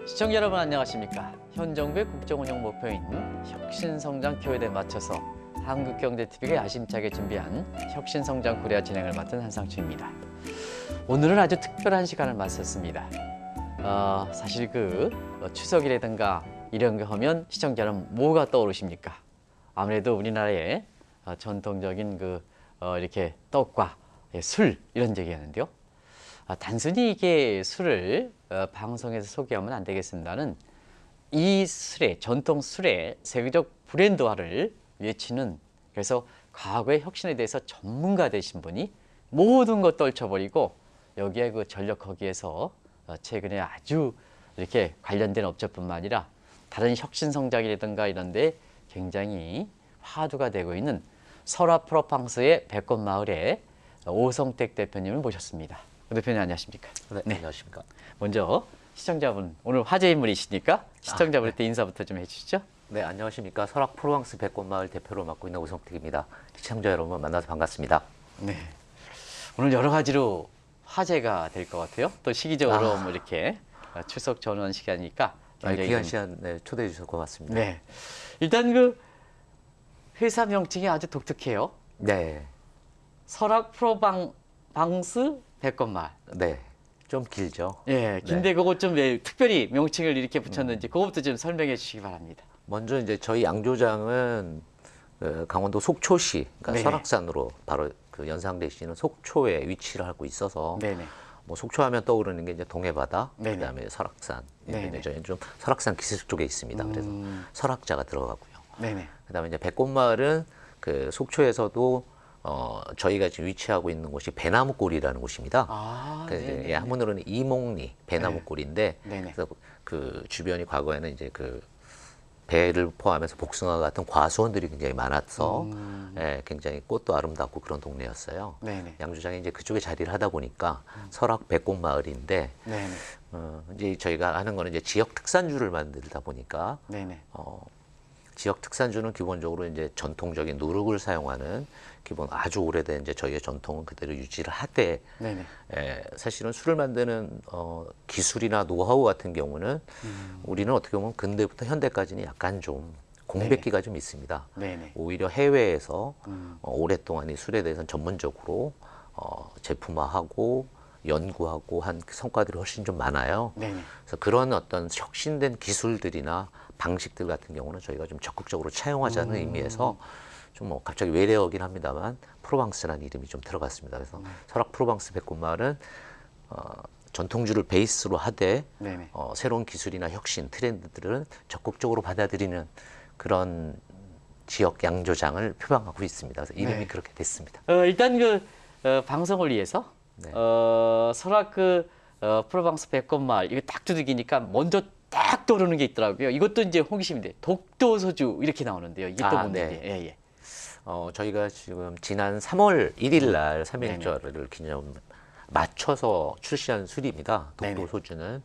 시청자 여러분 안녕하십니까? 현 정부의 국정운영 목표인 혁신성장 기여에 맞춰서 한국경제TV가 야심차게 준비한 혁신성장 코리아 진행을 맡은 한상추입니다. 오늘은 아주 특별한 시간을 맞섰습니다. 사실 추석이라든가 이런 거 하면 시청자 여러분 뭐가 떠오르십니까? 아무래도 우리나라의 전통적인 이렇게 떡과 술 이런 얘기하는데요. 단순히 이게 술을 방송에서 소개하면 안 되겠습니다는 이 술의 전통 술의 세계적 브랜드화를 외치는, 그래서 과거의 혁신에 대해서 전문가 되신 분이 모든 것 떨쳐버리고 여기에 전력하기 위해서 최근에 아주 이렇게 관련된 업체뿐만 아니라 다른 혁신 성장이라든가 이런 데 굉장히 화두가 되고 있는 설화 프로방스의 백권마을의 오성택 대표님을 모셨습니다. 대표님 안녕하십니까? 네, 안녕하십니까? 먼저 시청자분, 오늘 화제 인물이시니까 시청자분한테 인사부터 좀 해주시죠. 네, 안녕하십니까? 설화 프로방스 백권마을 대표로 맡고 있는 오성택입니다. 시청자 여러분 만나서 반갑습니다. 네, 오늘 여러 가지로 화제가 될 것 같아요. 또 시기적으로 이렇게 추석 전원 시간이니까 귀한 시간 초대해 주셔서 고맙습니다. 네, 일단 회사 명칭이 아주 독특해요. 네. 설화 프로방스 백권마을. 네, 좀 길죠. 예, 긴데 그거 좀 왜 특별히 명칭을 이렇게 붙였는지 그것부터 좀 설명해 주시기 바랍니다. 먼저 이제 저희 양조장은 강원도 속초시, 그러니까 네네. 설악산으로 바로 연상되시는 속초에 위치를 하고 있어서 네네. 뭐 속초하면 떠오르는 게 이제 동해바다, 네네. 그다음에 설악산. 네네. 저희는 좀 설악산 기슭 쪽에 있습니다. 그래서 설악자가 들어가고요. 네네. 그다음에 이제 백권마을은 속초에서도 저희가 지금 위치하고 있는 곳이 배나무골이라는 곳입니다. 네네. 한문으로는 이목리 배나무골인데, 네네. 그래서 그 주변이 과거에는 이제 배를 포함해서 복숭아 같은 과수원들이 굉장히 많아서 굉장히 꽃도 아름답고 그런 동네였어요. 네네. 양조장이 이제 그쪽에 자리를 하다 보니까 설악 백권마을인데, 네네. 이제 저희가 하는 거는 이제 지역 특산주를 만들다 보니까 네네. 지역 특산주는 기본적으로 이제 전통적인 누룩을 사용하는 기본 아주 오래된 이제 저희의 전통은 그대로 유지를 하되, 네네. 사실은 술을 만드는 기술이나 노하우 같은 경우는 우리는 어떻게 보면 근대부터 현대까지는 약간 좀 공백기가 좀 있습니다. 네네. 오히려 해외에서 오랫동안 이 술에 대해서는 전문적으로 제품화하고 연구하고 한 성과들이 훨씬 좀 많아요. 네네. 그래서 그런 어떤 혁신된 기술들이나 방식들 같은 경우는 저희가 좀 적극적으로 차용하자는 의미에서 좀 갑자기 외래어긴 합니다만 프로방스라는 이름이 좀 들어갔습니다. 그래서 설악 프로방스 백권마을은 전통주를 베이스로 하되 네네. 새로운 기술이나 혁신 트렌드들을 적극적으로 받아들이는 그런 지역 양조장을 표방하고 있습니다. 그래서 이름이 네. 그렇게 됐습니다. 일단 방송을 위해서 네. 설악 프로방스 백권마을 이거 딱 두들기니까 먼저 딱 떠오르는 게 있더라고요. 이것도 이제 호기심인데 독도 소주 이렇게 나오는데요. 이게 또 뭔지. 네. 예, 예. 저희가 지금 지난 3월 1일 날 삼일절을 기념 맞춰서 출시한 술입니다. 독도 네네. 소주는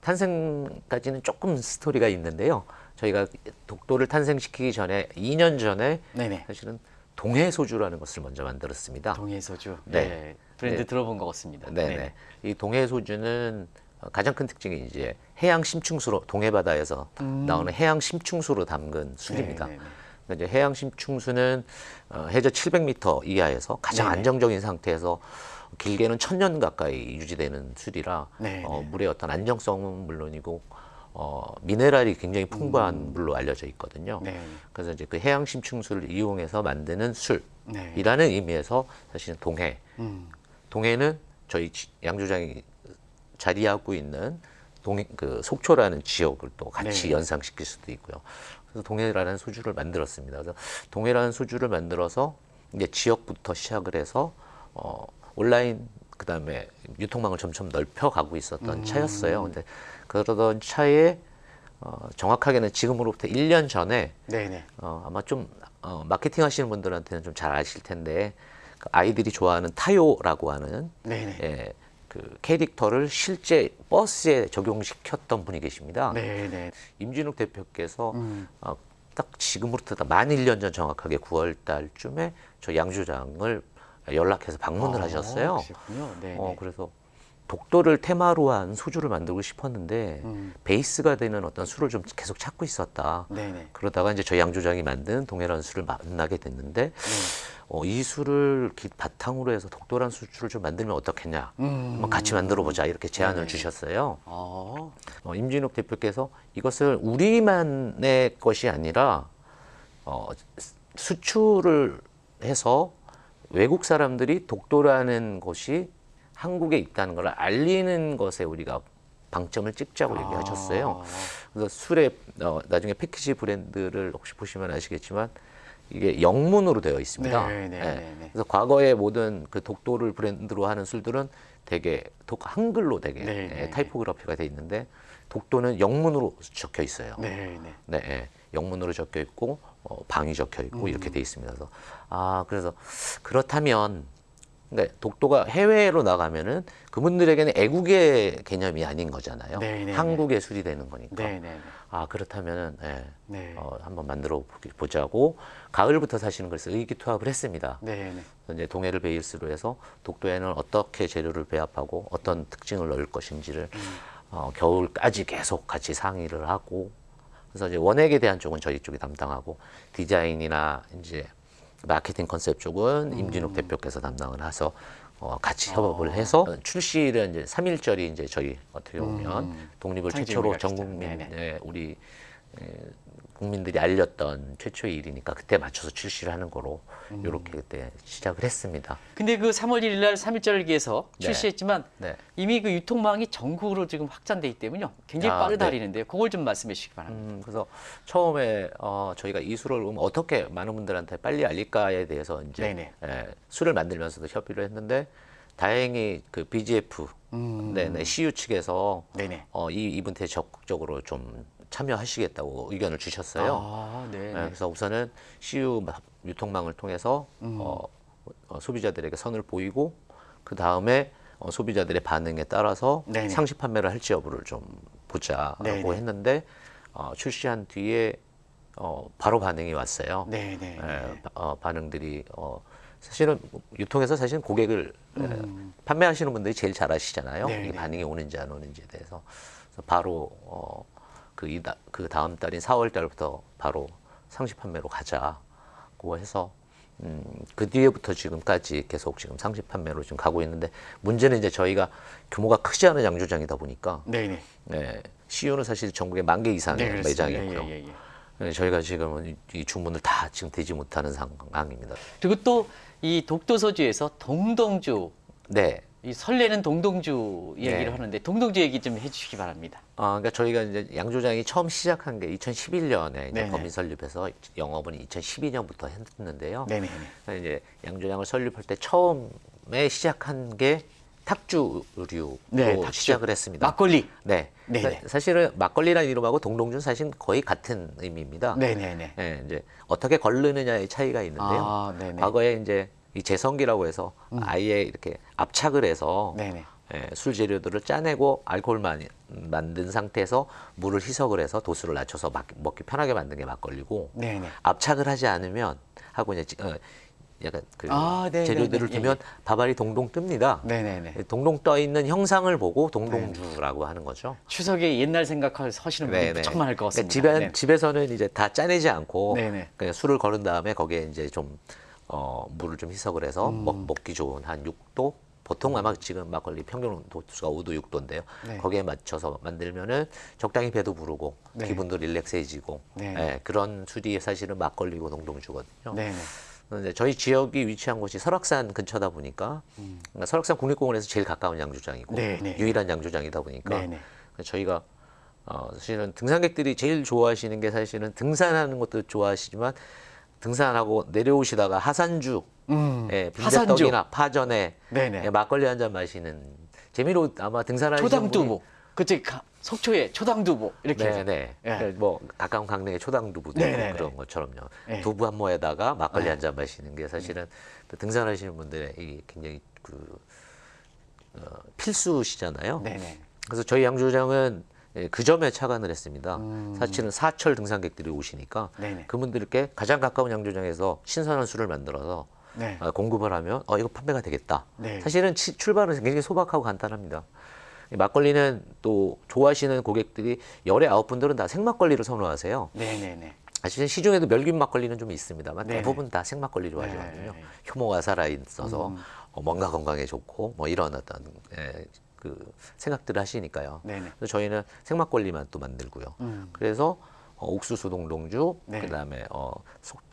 탄생까지는 조금 스토리가 있는데요. 저희가 독도를 탄생시키기 전에 2년 전에 네네. 사실은 동해 소주라는 것을 먼저 만들었습니다. 동해 소주. 네. 네. 브랜드 네. 들어본 것 같습니다. 네네. 이 동해 소주는 가장 큰 특징이 이제 해양 심층수로 동해 바다에서 나오는 해양 심층수로 담근 술입니다. 네네네. 그러니까 이제 해양 심층수는 해저 700m 이하에서 가장 네네. 안정적인 상태에서 길게는 1000년 가까이 유지되는 술이라 네네. 물의 어떤 안정성은 물론이고 미네랄이 굉장히 풍부한 물로 알려져 있거든요. 네. 그래서 이제 그 해양 심층수를 이용해서 만드는 네. 술이라는 의미에서 사실은 동해는 저희 양조장이 자리하고 있는 속초라는 지역을 또 같이 네. 연상시킬 수도 있고요. 그래서 동해라는 소주를 만들었습니다. 그래서 동해라는 소주를 만들어서 이제 지역부터 시작을 해서 온라인 그다음에 유통망을 점점 넓혀가고 있었던 차였어요. 근데 그러던 차에 정확하게는 지금으로부터 1년 전에 네네. 아마 좀 마케팅 하시는 분들한테는 좀 잘 아실 텐데 아이들이 좋아하는 타요라고 하는 네네. 그 캐릭터를 실제 버스에 적용시켰던 분이 계십니다. 네네. 임진욱 대표께서 딱 지금으로부터 만 1년 전 정확하게 9월 달쯤에 저 양조장을 연락해서 방문을 하셨어요. 그렇군요. 네. 그래서 독도를 테마로 한 소주를 만들고 싶었는데 베이스가 되는 어떤 술을 좀 계속 찾고 있었다. 네네. 그러다가 이제 저희 양조장이 만든 동해라는 술을 만나게 됐는데 이 술을 바탕으로 해서 독도라는 술을 좀 만들면 어떻겠냐. 한번 같이 만들어 보자 이렇게 제안을 주셨어요. 아, 임진욱 대표께서 이것을 우리만의 것이 아니라 수출을 해서 외국 사람들이 독도라는 곳이 한국에 있다는 걸 알리는 것에 우리가 방점을 찍자고 얘기하셨어요. 그래서 술의 나중에 패키지 브랜드를 혹시 보시면 아시겠지만 이게 영문으로 되어 있습니다. 그래서 과거의 모든 그 독도를 브랜드로 하는 술들은 되게 한글로 되게 타이포그래피가 되어 있는데 독도는 영문으로 적혀 있어요. 영문으로 적혀 있고 방이 적혀 있고 이렇게 되어 있습니다. 그래서 그렇다면 그러니까 독도가 해외로 나가면은 그분들에게는 애국의 개념이 아닌 거잖아요. 한국의 술이 되는 거니까. 그렇다면은 한번 만들어 보자고 가을부터 사실은 그래서 의기투합을 했습니다. 그래서 이제 동해를 베이스로 해서 독도에는 어떻게 재료를 배합하고 어떤 특징을 넣을 것인지를 겨울까지 계속 같이 상의를 하고 그래서 이제 원액에 대한 쪽은 저희 쪽이 담당하고 디자인이나 이제 마케팅 컨셉 쪽은 임진욱 대표께서 담당을 해서 같이 협업을 해서 출시를 이제 3.1절이 이제 저희 어떻게 보면 독립을 최초로 전 국민에 우리 국민들이 알렸던 최초의 일이니까 그때 맞춰서 출시를 하는 거로 이렇게 그때 시작을 했습니다. 근데 그 3월 1일 날 3.1절을 위해서 출시했지만 이미 그 유통망이 전국으로 지금 확장돼 있기 때문에요. 굉장히 빠르다리는데요. 그걸 좀 말씀해 주시기 바랍니다. 그래서 처음에 저희가 이 술을 어떻게 많은 분들한테 빨리 알릴까에 대해서 이제 술을 만들면서도 협의를 했는데 다행히 그 BGF CU 측에서 이 이벤트에 적극적으로 좀 참여하시겠다고 의견을 주셨어요. 그래서 우선은 CU 유통망을 통해서 소비자들에게 선을 보이고 그 다음에 소비자들의 반응에 따라서 상시 판매를 할지 여부를 좀 보자라고 했는데 출시한 뒤에 바로 반응이 왔어요. 반응들이 사실은 유통에서 사실은 고객을 판매하시는 분들이 제일 잘 아시잖아요. 이 반응이 오는지 안 오는지에 대해서 그래서 바로 그 다음 달인 4월 달부터 바로 상시 판매로 가자고 해서 그 뒤에부터 지금까지 계속 지금 상시 판매로 지금 가고 있는데 문제는 이제 저희가 규모가 크지 않은 양조장이다 보니까 CU는 사실 전국에 10,000개 이상의 매장이 있고요. 저희가 지금은 이 주문을 다 지금 되지 못하는 상황입니다. 그리고 또 이 독도 소주에서 동동주 이 설레는 동동주 얘기를 하는데 동동주 얘기 좀 해주시기 바랍니다. 그러니까 저희가 이제 양조장이 처음 시작한 게 2011년에 이제 법인 설립해서 영업은 2012년부터 했는데요. 그러니까 이제 양조장을 설립할 때 처음에 시작한 게 탁주류로 시작을 했습니다. 막걸리. 사실은 막걸리라는 이름하고 동동주는 사실 거의 같은 의미입니다. 이제 어떻게 걸르느냐의 차이가 있는데요. 과거에 이제 이 제성기라고 해서 아예 이렇게 압착을 해서 술 재료들을 짜내고 알코올 만든 상태에서 물을 희석을 해서 도수를 낮춰서 먹기 편하게 만든 게 막걸리고 압착을 하지 않으면 하고 이제 약간 재료들을 두면 밥알이 동동 뜹니다. 동동 떠 있는 형상을 보고 동동주라고 하는 거죠. 추석에 옛날 생각하시는 분들 무척 많을 것 같습니다. 그러니까 집에서는 이제 다 짜내지 않고 그냥 술을 거른 다음에 거기에 이제 좀 물을 좀 희석을 해서 먹기 좋은 한 6도 보통 아마 지금 막걸리 평균 도수가 5도 6도인데요. 거기에 맞춰서 만들면은 적당히 배도 부르고 기분도 릴렉스해지고 그런 술이 사실은 막걸리고 동동주거든요. 근데 저희 지역이 위치한 곳이 설악산 근처다 보니까 그러니까 설악산 국립공원에서 제일 가까운 양조장이고 유일한 양조장이다 보니까 저희가 사실은 등산객들이 제일 좋아하시는 게 사실은 등산하는 것도 좋아하시지만 등산하고 내려오시다가 하산주, 빈대떡이나 파전에 막걸리 한 잔 마시는 재미로 아마 등산하시는 초당두부. 그때 속초에 초당두부 이렇게 해서. 뭐 가까운 강릉에 초당두부도 그런 것처럼요. 두부 한 모에다가 막걸리 한 잔 마시는 게 사실은 등산하시는 분들의 이 굉장히 필수시잖아요. 그래서 저희 양조장은 그 점에 착안을 했습니다. 사실은 사철 등산객들이 오시니까 그분들께 가장 가까운 양조장에서 신선한 술을 만들어서 네. 공급을 하면 이거 판매가 되겠다. 네. 사실은 출발은 굉장히 소박하고 간단합니다. 이 막걸리는 또 좋아하시는 고객들이 열의 9분들은 다 생막걸리를 선호하세요. 네네네. 사실 시중에도 멸균 막걸리는 좀 있습니다만 네네. 대부분 다 생막걸리 좋아하거든요. 네. 효모가 살아 있어서 뭔가 건강에 좋고 뭐 이런 어떤 그 생각들을 하시니까요. 네네. 그래서 저희는 생막걸리만 또 만들고요. 그래서 옥수수 동동주, 네. 그다음에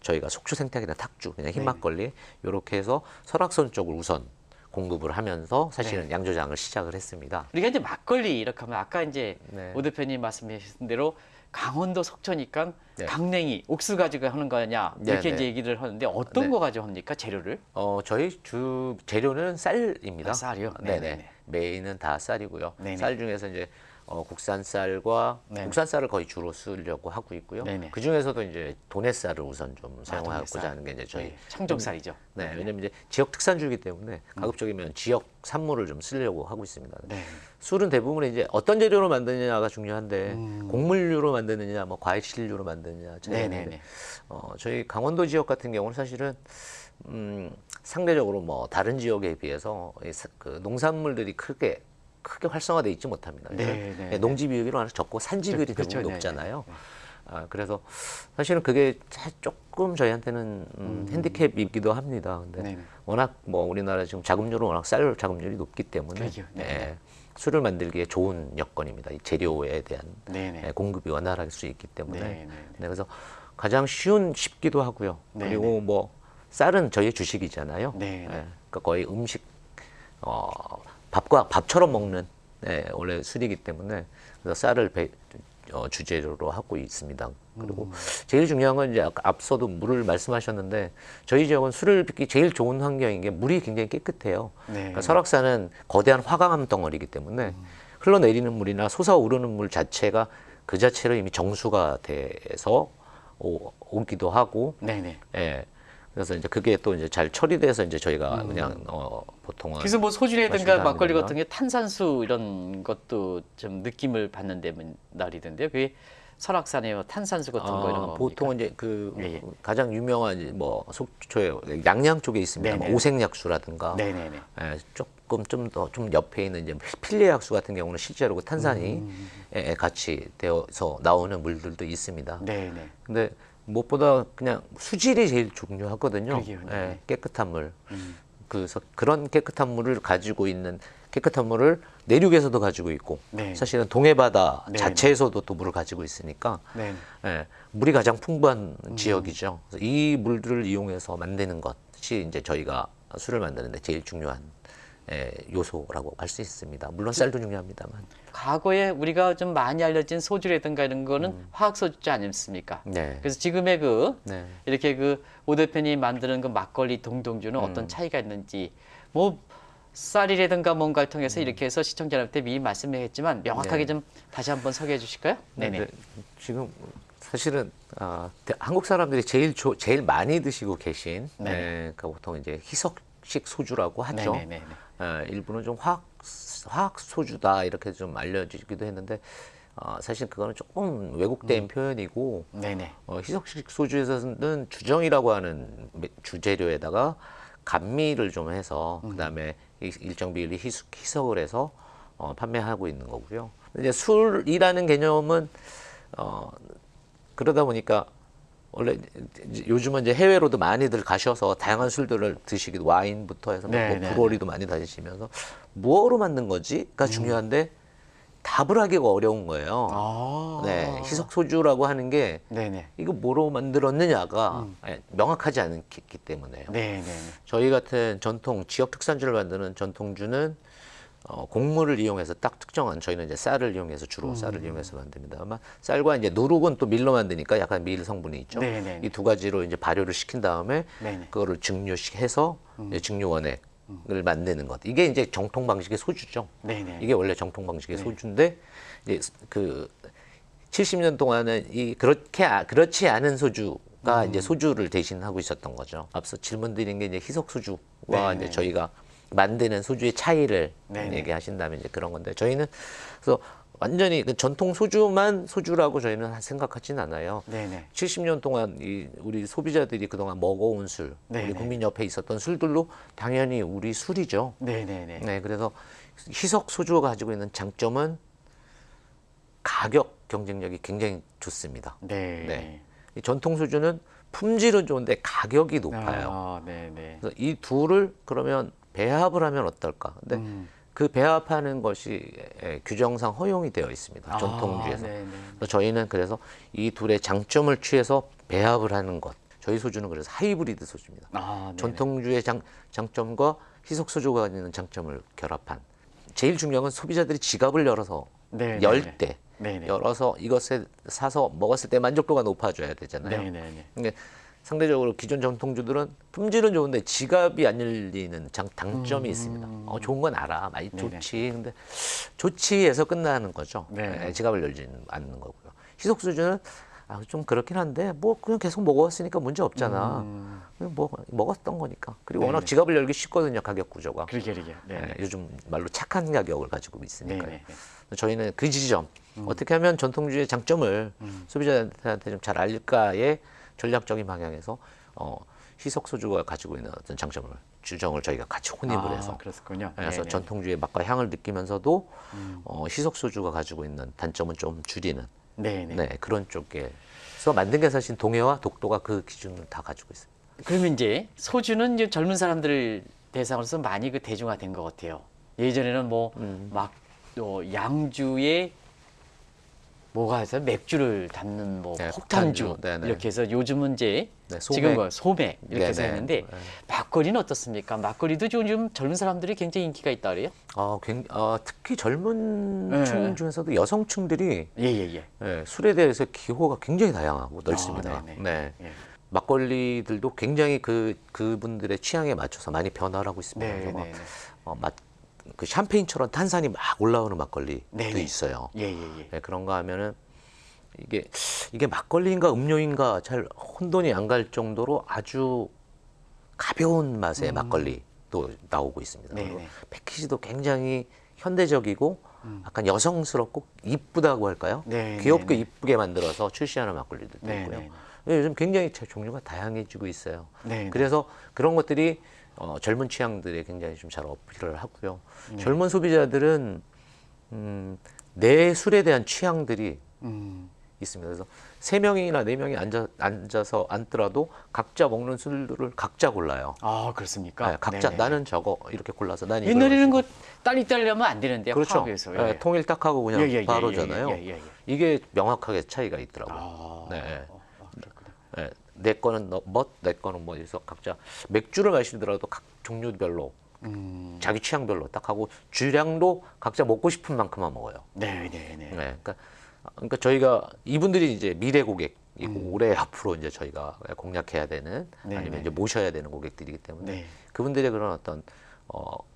저희가 속주 생탁이나 탁주, 그냥 흰 네네. 막걸리 이렇게 해서 설악산 쪽을 우선 공급을 하면서 사실은 네. 양조장을 시작을 했습니다. 우리가 이제 막걸리 이렇게 하면 아까 이제 네. 오 대표님 말씀하신 대로 강원도 속초니까 네. 강냉이 옥수 가지고 하는 거냐 이렇게 네, 이제 네. 얘기를 하는데 어떤 네. 거 가지고 합니까 재료를? 저희 주 재료는 쌀입니다. 아, 쌀이요? 네네. 네네네. 메인은 다 쌀이고요. 네네. 쌀 중에서 이제 국산 쌀과 네네. 국산 쌀을 거의 주로 쓰려고 하고 있고요. 네네. 그 중에서도 이제 도내 쌀을 우선 좀 사용하고자 도내쌀. 하는 게 이제 저희 네, 청정쌀이죠. 네, 왜냐면 이제 지역 특산주이기 때문에 가급적이면 지역 산물을 좀 쓰려고 하고 있습니다. 네. 술은 대부분 이제 어떤 재료로 만드느냐가 중요한데 곡물류로 만드느냐, 뭐 과일실류로 만드느냐 차이가 네네네. 있는데 저희 강원도 지역 같은 경우는 사실은 상대적으로 뭐 다른 지역에 비해서 그 농산물들이 크게 활성화되어 있지 못합니다. 네, 네, 네. 농지 비율이 워낙 적고 산지 비율이 그렇죠. 대부분 네, 높잖아요. 그래서 사실은 그게 조금 저희한테는 핸디캡이기도 합니다. 근데 네네. 워낙 뭐 우리나라 지금 자금률은 워낙 쌀 자금률이 높기 때문에 그러게요. 네. 술을 만들기에 좋은 여건입니다. 이 재료에 대한 네네. 공급이 원활할 수 있기 때문에. 네네. 그래서 가장 쉽기도 하고요. 네네. 그리고 뭐 쌀은 저희 주식이잖아요. 네네. 그러니까 거의 음식 밥처럼 먹는 원래 술이기 때문에 그래서 쌀을 주재료로 하고 있습니다. 그리고 제일 중요한 건 이제 앞서도 물을 말씀하셨는데 저희 지역은 술을 빚기 제일 좋은 환경인 게 물이 굉장히 깨끗해요. 네. 그러니까 설악산은 거대한 화강암 덩어리이기 때문에 흘러내리는 물이나 솟아오르는 물 자체가 그 자체로 이미 정수가 돼서 오기도 하고, 네네. 예. 그래서 이제 그게 또 이제 잘 처리돼서 이제 저희가 그냥 보통은 그래서 뭐 소주라든가 마신다는 막걸리 거나. 같은 게 탄산수 이런 것도 좀 느낌을 받는데 날이던데요. 그게 설악산에 탄산수 같은 거 이런 거 보통은 이제 그 예, 예. 가장 유명한 이제 뭐 속초에 양양 쪽에 있습니다. 네네. 뭐 오색약수라든가 네네네. 조금 좀 옆에 있는 이제 필레약수 같은 경우는 실제로 그 탄산이 같이 되어서 나오는 물들도 있습니다. 네네. 근데 무엇보다 그냥 수질이 제일 중요하거든요. 그러게요. 네. 깨끗한 물. 그래서 그런 깨끗한 물을 가지고 있는 깨끗한 물을 내륙에서도 가지고 있고 네. 사실은 동해바다 네, 자체에서도 또 물을 가지고 있으니까 네. 물이 가장 풍부한 지역이죠. 그래서 이 물들을 이용해서 만드는 것이 이제 저희가 술을 만드는데 제일 중요한 요소라고 할 수 있습니다. 물론 쌀도 중요합니다만. 과거에 우리가 좀 많이 알려진 소주라든가 이런 거는 화학 소주지 않습니까? 네. 그래서 지금의 그 네. 이렇게 그 오 대표님이 만드는 그 막걸리 동동주는 어떤 차이가 있는지 뭐 쌀이라든가 뭔가를 통해서 이렇게 해서 시청자한테 미리 말씀을 했지만 명확하게 네. 좀 다시 한번 소개해 주실까요? 네네. 근데 지금 사실은 한국 사람들이 제일 많이 드시고 계신 네. 그러니까 보통 이제 희석식 소주라고 하죠. 네네네. 일부는 좀 화학 소주다 이렇게 좀 알려지기도 했는데 사실 그거는 조금 왜곡된 표현이고 네네. 희석식 소주에서는 주정이라고 하는 주재료에다가 감미를 좀 해서 그다음에 일정 비율이 희석을 해서 판매하고 있는 거고요. 이제 술이라는 개념은 그러다 보니까 원래 요즘은 이제 해외로도 많이들 가셔서 다양한 술들을 드시기도 와인부터 해서 뭐 브루어리도 많이 다니시면서 무엇으로 만든 거지가 중요한데 답을 하기가 어려운 거예요. 네, 희석 소주라고 하는 게 네네. 이거 뭐로 만들었느냐가 명확하지 않기 때문에요. 네네. 저희 같은 지역 특산주를 만드는 전통주는 곡물을 이용해서 딱 특정한 저희는 이제 쌀을 이용해서 주로 쌀을 이용해서 만듭니다. 아마 쌀과 이제 누룩은 또 밀로 만드니까 약간 밀 성분이 있죠. 네네. 이 두 가지로 이제 발효를 시킨 다음에 네네. 그거를 증류해서 이제 증류원액을 만드는 것. 이게 이제 정통 방식의 소주죠. 네네. 이게 원래 정통 방식의 소주인데 이제 그 70년 동안은 그렇지 않은 소주가 이제 소주를 대신하고 있었던 거죠. 앞서 질문 드린 게 이제 희석 소주와 네네. 이제 저희가 만드는 소주의 차이를 네네. 얘기하신다면 이제 그런 건데 저희는 그래서 완전히 그 전통 소주만 소주라고 저희는 생각하진 않아요. 네네. 70년 동안 우리 소비자들이 그동안 먹어온 술, 네네. 우리 국민 옆에 있었던 술들로 당연히 우리 술이죠. 네네네. 네, 그래서 희석 소주가 가지고 있는 장점은 가격 경쟁력이 굉장히 좋습니다. 네. 네. 이 전통 소주는 품질은 좋은데 가격이 높아요. 아, 네네. 그래서 이 둘을 그러면 배합을 하면 어떨까? 근데 그 배합하는 것이 규정상 허용이 되어 있습니다. 전통주에서. 네네. 그래서 저희는 그래서 이 둘의 장점을 취해서 배합을 하는 것. 저희 소주는 그래서 하이브리드 소주입니다. 아, 네네. 전통주의 장점과 희석 소주가 가지는 장점을 결합한. 제일 중요한 건 소비자들이 지갑을 열어서 네네네. 열 때, 네네. 열어서 이것을 사서 먹었을 때 만족도가 높아져야 되잖아요. 네네네. 근데 상대적으로 기존 전통주들은 품질은 좋은데 지갑이 안 열리는 단점이 있습니다. 좋은 건 알아, 많이 네네. 좋지. 근데 좋지에서 끝나는 거죠. 네. 지갑을 열지는 않는 거고요. 희석 소주는 좀 그렇긴 한데 뭐 그냥 계속 먹어왔으니까 문제 없잖아. 그냥 뭐 먹었던 거니까. 그리고 워낙 네네. 지갑을 열기 쉽거든요, 가격 구조가. 그러게. 네. 요즘 말로 착한 가격을 가지고 있으니까요. 네네. 저희는 그 지점 어떻게 하면 전통주의 장점을 소비자한테 좀 잘 알릴까의 전략적인 방향에서 희석 소주가 가지고 있는 어떤 장점을 주정을 저희가 같이 혼입을 해서 그렇군요. 그래서 네네. 전통주의 맛과 향을 느끼면서도 희석 소주가 가지고 있는 단점은 좀 줄이는 네네. 네, 그런 쪽에서 만든 게 사실 동해와 독도가 그 기준을 다 가지고 있습니다. 그러면 이제 소주는 이제 젊은 사람들 대상으로서 많이 그 대중화된 것 같아요. 예전에는 뭐 막 또 양주에 뭐가 해서 맥주를 담는 뭐 네, 폭탄주 폭탄주. 네네. 이렇게 해서 요즘은 이제 네, 지금 소맥. 뭐 소맥 이렇게 해서 네네. 했는데 네. 막걸리는 어떻습니까? 막걸리도 요즘 젊은 사람들이 굉장히 인기가 있다 그래요? 특히 젊은 네. 층 중에서도 여성층들이 예예예. 술에 대해서 기호가 굉장히 다양하고 넓습니다. 네네. 네. 예. 막걸리들도 굉장히 그분들의 취향에 맞춰서 많이 변화를 하고 있습니다. 그래서 네네네. 그 샴페인처럼 탄산이 막 올라오는 막걸리도 네네. 있어요. 예예예. 네, 그런가 하면은 이게 막걸리인가 음료인가 잘 혼돈이 안 갈 정도로 아주 가벼운 맛의 막걸리도 나오고 있습니다. 그리고 네네. 패키지도 굉장히 현대적이고 약간 여성스럽고 이쁘다고 할까요? 네네네. 귀엽게 이쁘게 만들어서 출시하는 막걸리들도 있고요. 네네네. 요즘 굉장히 종류가 다양해지고 있어요. 네네. 그래서 그런 것들이 젊은 취향들에 굉장히 좀 잘 어필을 하고요. 젊은 소비자들은 내 술에 대한 취향들이 있습니다. 그래서 세 명이나 네 명이 앉아서 앉더라도 각자 먹는 술들을 각자 골라요. 아 그렇습니까? 네, 각자 네네. 나는 저거 이렇게 골라서 난 이걸 옛날에는 마시고. 그 딸이 하면 안 되는데 그렇죠. 화학에서 네, 통일 딱 하고 그냥 예, 예, 바로잖아요. 예, 예, 예, 예. 이게 명확하게 차이가 있더라고요. 아, 네. 그렇구나. 네, 내 거는 내 거는 뭐 해서 각자 맥주를 마시더라도 각 종류별로 자기 취향별로 딱 하고 주량도 각자 먹고 싶은 만큼만 먹어요. 네네네. 네, 그러니까 저희가 이분들이 이제 미래 고객이고 올해 앞으로 이제 저희가 공략해야 되는 네, 아니면 네. 이제 모셔야 되는 고객들이기 때문에 네. 그분들의 그런 어떤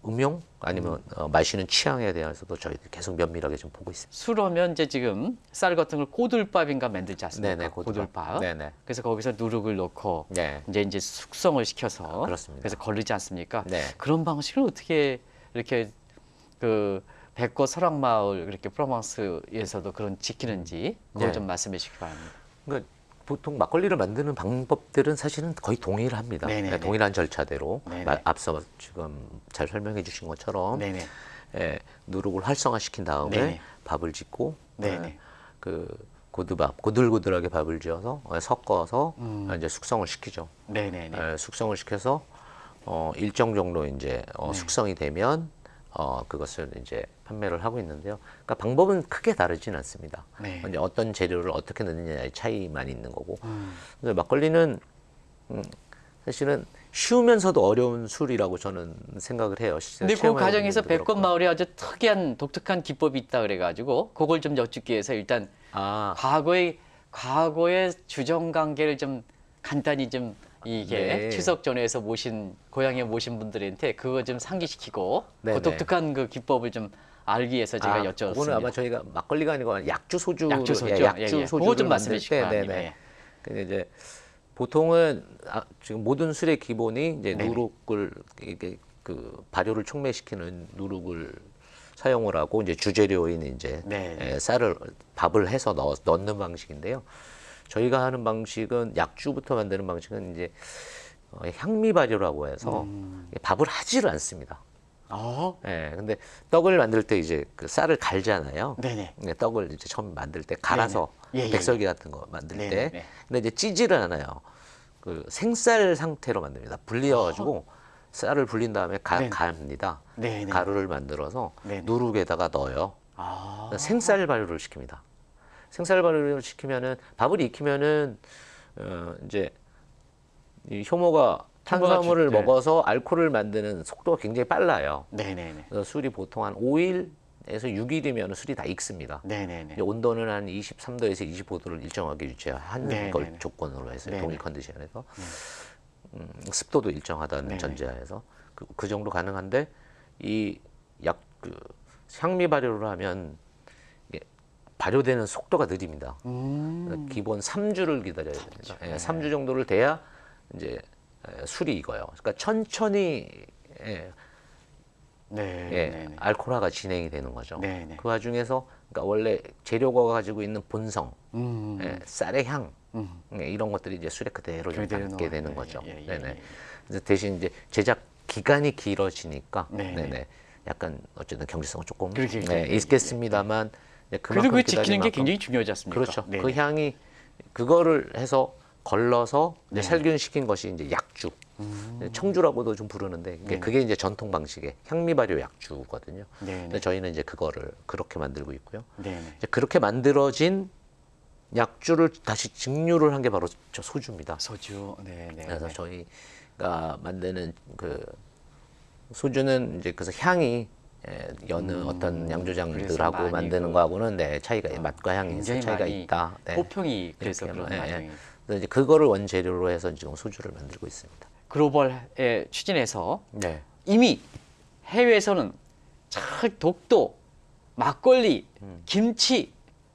음용 아니면 마시는 취향에 대해서도 저희들이 계속 면밀하게 좀 보고 있습니다. 술하면 이제 지금 쌀 같은 걸 고들밥인가 만들지 않습니까? 네네, 고들밥. 네네. 그래서 거기서 누룩을 넣고 네. 이제 숙성을 시켜서 그렇습니다. 그래서 거르지 않습니까? 네. 그런 방식을 어떻게 이렇게 그 백거 설악마을 그렇게 프로방스에서도 그런 지키는지 그걸 네. 좀 말씀해 주시기 바랍니다. 그러니까 보통 막걸리를 만드는 방법들은 사실은 거의 동일합니다. 네네네. 네, 동일한 절차대로 네네. 앞서 지금 잘 설명해 주신 것처럼 네네. 누룩을 활성화시킨 다음에 네네. 밥을 짓고 네네. 그 고들고들하게 밥을 지어서 섞어서 이제 숙성을 시키죠. 네네네. 숙성을 시켜서 일정 정도 이제 네. 숙성이 되면 그것을 이제 판매를 하고 있는데요. 그러니까 방법은 크게 다르진 않습니다. 네. 이제 어떤 재료를 어떻게 넣느냐의 차이만 있는 거고. 근데 막걸리는 사실은 쉬우면서도 어려운 술이라고 저는 생각을 해요. 근데 그 체험하는 과정에서 분들도 백건 그렇고. 마을에 아주 특이한 독특한 기법이 있다 그래가지고 그걸 좀 여쭙기 위해서 일단 아, 과거의 주정 관계를 좀 간단히 좀 이게 네. 추석 전에서 고향에 모신 분들한테 그거 좀 상기시키고 네네. 그 독특한 그 기법을 좀 알기 위해서 제가 그거는 여쭤봤습니다. 아마 저희가 막걸리가 아니고 약주 소주, 약주 소주, 약주 예, 예. 소주를 그거 좀 만들 말씀해 때, 주시기 바랍니다. 네네. 예. 근데 이제 보통은 지금 모든 술의 기본이 이제 네네. 누룩을 이게 발효를 촉매시키는 누룩을 사용을 하고 이제 주재료인 이제 네. 쌀을 밥을 해서 넣는 방식인데요. 저희가 하는 방식은 약주부터 만드는 방식은 이제 향미 발효라고 해서 밥을 하지를 않습니다. 예, 근데 떡을 만들 때 이제 그 쌀을 갈잖아요. 네네. 네, 떡을 이제 처음 만들 때 갈아서 네네. 예, 예, 백설기 같은 거 만들 때. 네네네. 근데 이제 찌지를 않아요. 그 생쌀 상태로 만듭니다. 불려가지고 쌀을 불린 다음에 네네. 갑니다. 네네. 가루를 만들어서 네네. 누룩에다가 넣어요. 아. 생쌀 발효를 시킵니다. 생쌀 발효를 시키면은 밥을 익히면은 이제 이 효모가 탄수화물을 네. 먹어서 알코올을 만드는 속도가 굉장히 빨라요. 네네네. 그래서 술이 보통 한 5일에서 6일이면 술이 다 익습니다. 네네네. 이제 온도는 한 23도에서 25도를 일정하게 유지하는 네네네. 걸 조건으로 해서 네네. 동일 컨디션에서 습도도 일정하다는 네네. 전제하에서 그 정도 가능한데 이 그 향미 발효를 하면 이게 발효되는 속도가 느립니다. 기본 3주를 기다려야 됩니다. 예, 3주 정도를 돼야 이제 술이 익어요. 그러니까 천천히 네. 예, 알코올화가 진행이 되는 거죠. 네네. 그 와중에서 그러니까 원래 재료가 가지고 있는 본성, 예, 쌀의 향 예, 이런 것들이 이제 술에 그대로 좀 그대로 담게 넣어요. 되는 예, 거죠. 예, 예, 네네. 예. 그래서 대신 이제 제작 기간이 길어지니까 네네. 네네. 약간 어쨌든 경제성은 조금 그렇게 네, 예, 있겠습니다만 그래도 그만큼 그 지키는 기다린 게 만큼 굉장히 중요하지 않습니까? 그렇죠. 네네. 그 향이 그거를 해서 걸러서 이제 네네. 살균시킨 것이 이제 약주, 청주라고도 좀 부르는데 네네. 그게 이제 전통 방식의 향미 발효 약주거든요. 네네. 근데 저희는 이제 그거를 그렇게 만들고 있고요. 네네. 이제 그렇게 만들어진 약주를 다시 증류를 한 게 바로 저 소주입니다. 소주. 네네. 그래서 저희가 만드는 그 소주는 이제 그래서 향이 여느 어떤 그래서 양조장들하고 많이 만드는 그- 거하고는 네, 차이가 맛과 향이 굉장히 차이가 많이 있다. 네. 호평이 그래서 이렇게 그런 뭐, 과정이 그래서 이제 그거를 원재료로 해서 지금 소주를 만들고 있습니다. 글로벌에 추진해서 네. 이미 해외에서는 잘 독도, 막걸리, 김치,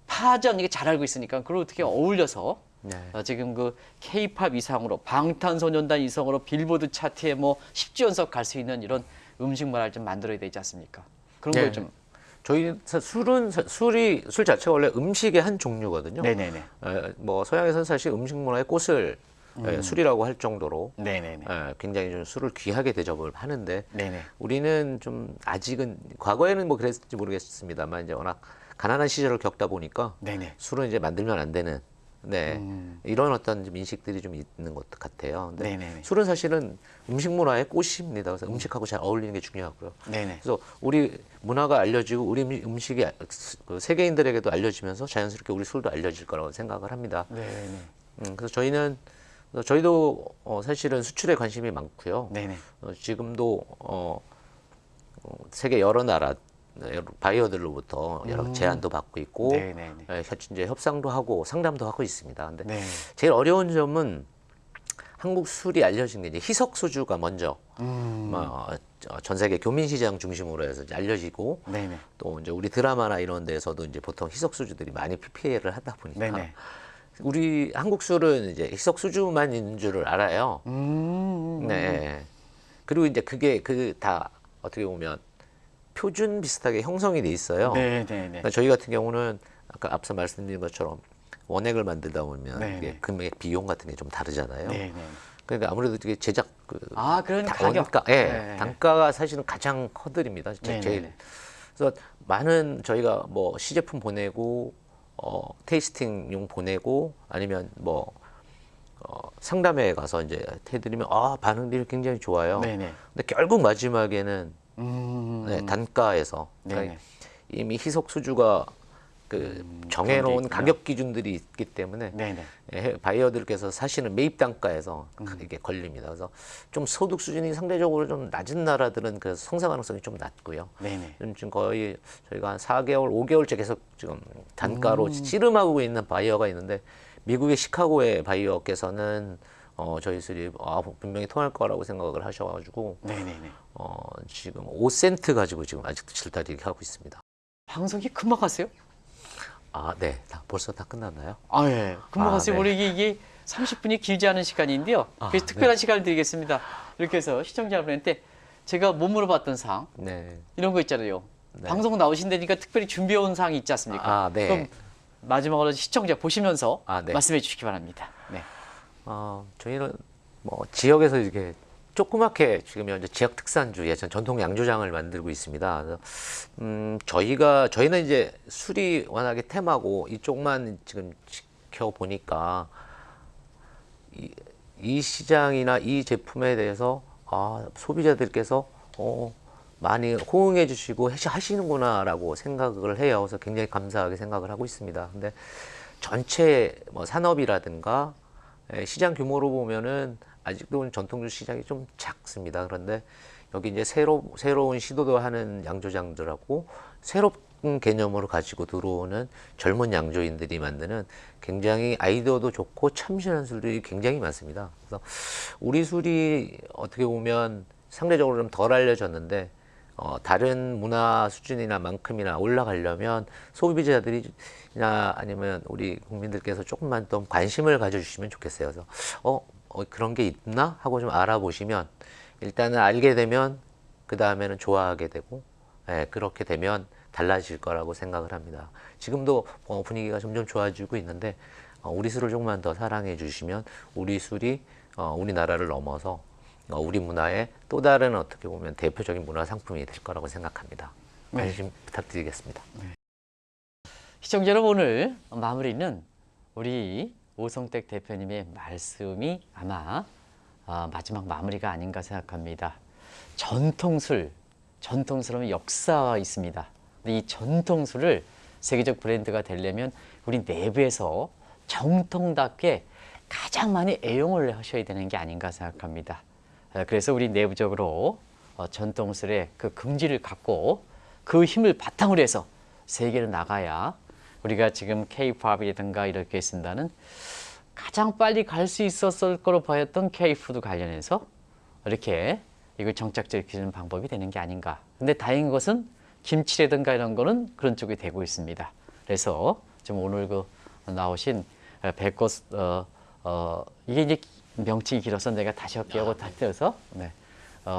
파전 이게 잘 알고 있으니까 그걸 어떻게 어울려서 네. 지금 그 K-팝 이상으로 방탄소년단 이상으로 빌보드 차트에 뭐 10주 연속 갈 수 있는 이런 음식 문화를 좀 만들어야 되지 않습니까? 그런 네. 걸 좀. 저희 술 자체가 원래 음식의 한 종류거든요. 네네네. 뭐 서양에서는 사실 음식 문화의 꽃을 술이라고 할 정도로 네네네. 굉장히 좀 술을 귀하게 대접을 하는데 네네. 우리는 좀 아직은 과거에는 뭐 그랬을지 모르겠습니다만 이제 워낙 가난한 시절을 겪다 보니까 네네. 술은 이제 만들면 안 되는 네 이런 어떤 좀 인식들이 좀 있는 것 같아요. 근데 네네네. 술은 사실은 음식 문화의 꽃입니다. 그래서 음식하고 잘 어울리는 게 중요하고요. 네네. 그래서 우리 문화가 알려지고 우리 음식이 그 세계인들에게도 알려지면서 자연스럽게 우리 술도 알려질 거라고 생각을 합니다. 네네. 그래서 저희도 사실은 수출에 관심이 많고요. 네네. 지금도 세계 여러 나라 바이어들로부터 여러 제안도 받고 있고 네네네. 이제 협상도 하고 상담도 하고 있습니다. 근데 네. 제일 어려운 점은 한국 술이 알려진 게 이제 희석 소주가 먼저 전 세계 교민 시장 중심으로 해서 이제 알려지고 네네. 또 이제 우리 드라마나 이런 데서도 이제 보통 희석 소주들이 많이 PPL을 하다 보니까 네네. 우리 한국 술은 이제 희석 소주만 있는 줄을 알아요. 네. 그리고 이제 그게 다 어떻게 보면 표준 비슷하게 형성이 돼 있어요. 네네네. 그러니까 저희 같은 경우는 아까 앞서 말씀드린 것처럼 원액을 만들다 보면 네네. 이게 금액 비용 같은 게 좀 다르잖아요. 네네. 그러니까 아무래도 이게 제작 그런 가격. 단가, 네. 단가가 사실은 가장 커드립니다. 네네네. 제일. 그래서 많은 저희가 뭐 시제품 보내고 테이스팅용 보내고 아니면 뭐 상담회 가서 이제 해드리면 반응들이 굉장히 좋아요. 네네. 근데 결국 마지막에는 네, 단가에서 네네. 그러니까 이미 희석 수주가 그 정해놓은 그런 게 있구나. 가격 기준들이 있기 때문에 네네. 바이어들께서 사시는 매입 단가에서 이게 걸립니다. 그래서 좀 소득 수준이 상대적으로 좀 낮은 나라들은 그 성장 가능성이 좀 낮고요. 네네. 지금 거의 저희가 한 4개월, 5개월째 계속 지금 단가로 씨름하고 있는 바이어가 있는데 미국의 시카고의 바이어께서는 저희 술이 분명히 통할 거라고 생각을 하셔가지고 네네네. 지금 5센트 가지고 지금 아직도 질타를 하고 있습니다. 방송이 금방 갔어요? 네. 벌써 다 끝났나요? 예. 금방 갔어요. 네. 우리 이게 30분이 길지 않은 시간인데요. 그래서 특별한 시간을 드리겠습니다. 이렇게 해서 시청자 여러분한테 제가 못 물어봤던 사항 네. 이런 거 있잖아요. 네. 방송 나오신다니까 특별히 준비해온 사항이 있지 않습니까? 아, 네. 그럼 마지막으로 시청자 보시면서 네. 말씀해 주시기 바랍니다. 네. 저희는 뭐 지역에서 이렇게 조그맣게 지금 현재 지역 특산주 예전 전통 양조장을 만들고 있습니다. 그래서 저희는 이제 술이 워낙에 테마고 이쪽만 지금 지켜보니까 이 시장이나 이 제품에 대해서 소비자들께서 많이 호응해 주시고 하시는구나라고 생각을 해요. 그래서 굉장히 감사하게 생각을 하고 있습니다. 근데 전체 뭐 산업이라든가 시장 규모로 보면은 아직도 전통주 시장이 좀 작습니다. 그런데 여기 이제 새로운 시도도 하는 양조장들하고 새로운 개념으로 가지고 들어오는 젊은 양조인들이 만드는 굉장히 아이디어도 좋고 참신한 술들이 굉장히 많습니다. 그래서 우리 술이 어떻게 보면 상대적으로 좀 덜 알려졌는데 다른 문화 수준이나 만큼이나 올라가려면 소비자들이나 아니면 우리 국민들께서 조금만 더 관심을 가져주시면 좋겠어요. 그래서 그런 게 있나 하고 좀 알아보시면 일단은 알게 되면 그 다음에는 좋아하게 되고 그렇게 되면 달라질 거라고 생각을 합니다. 지금도 분위기가 점점 좋아지고 있는데 우리 술을 조금만 더 사랑해 주시면 우리 술이 우리나라를 넘어서 우리 문화의 또 다른 어떻게 보면 대표적인 문화 상품이 될 거라고 생각합니다. 관심 부탁드리겠습니다. 시청자 여러분, 오늘 마무리는 우리 오성택 대표님의 말씀이 아마 마지막 마무리가 아닌가 생각합니다. 전통술은 역사가 있습니다. 근데 이 전통술을 세계적 브랜드가 되려면 우리 내부에서 정통답게 가장 많이 애용을 하셔야 되는 게 아닌가 생각합니다. 그래서 우리 내부적으로 전통술의 그 긍지를 갖고 그 힘을 바탕으로 해서 세계로 나가야 우리가 지금 K-팝이라든가 이렇게 쓴다는 가장 빨리 갈 수 있었을 거로 보였던 K-푸드 관련해서 이렇게 이걸 정착시키는 방법이 되는 게 아닌가. 근데 다행인 것은 김치라든가 이런 거는 그런 쪽이 되고 있습니다. 그래서 지금 오늘 그 나오신 백꽃 이게 이제 명칭이 길어서 내가 다시 할게요. 다시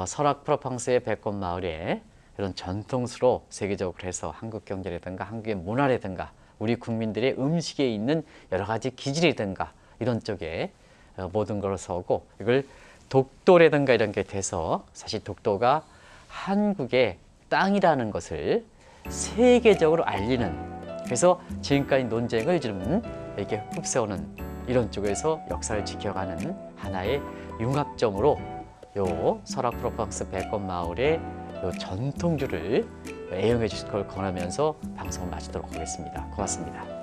설악 프로팡스의 백꽃 마을에 이런 전통수로 세계적으로 해서 한국 경제라든가 한국의 문화라든가 우리 국민들의 음식에 있는 여러 가지 기질이라든가 이런 쪽에 모든 걸 서고 이걸 독도라든가 이런 게 돼서 사실 독도가 한국의 땅이라는 것을 세계적으로 알리는, 그래서 지금까지 논쟁을 좀 이렇게 흡수하는 이런 쪽에서 역사를 지켜가는 하나의 융합점으로 요 설악 프로팡스 백꽃 마을의 요 전통주를 애용해 주실 걸 권하면서 방송을 마치도록 하겠습니다. 고맙습니다.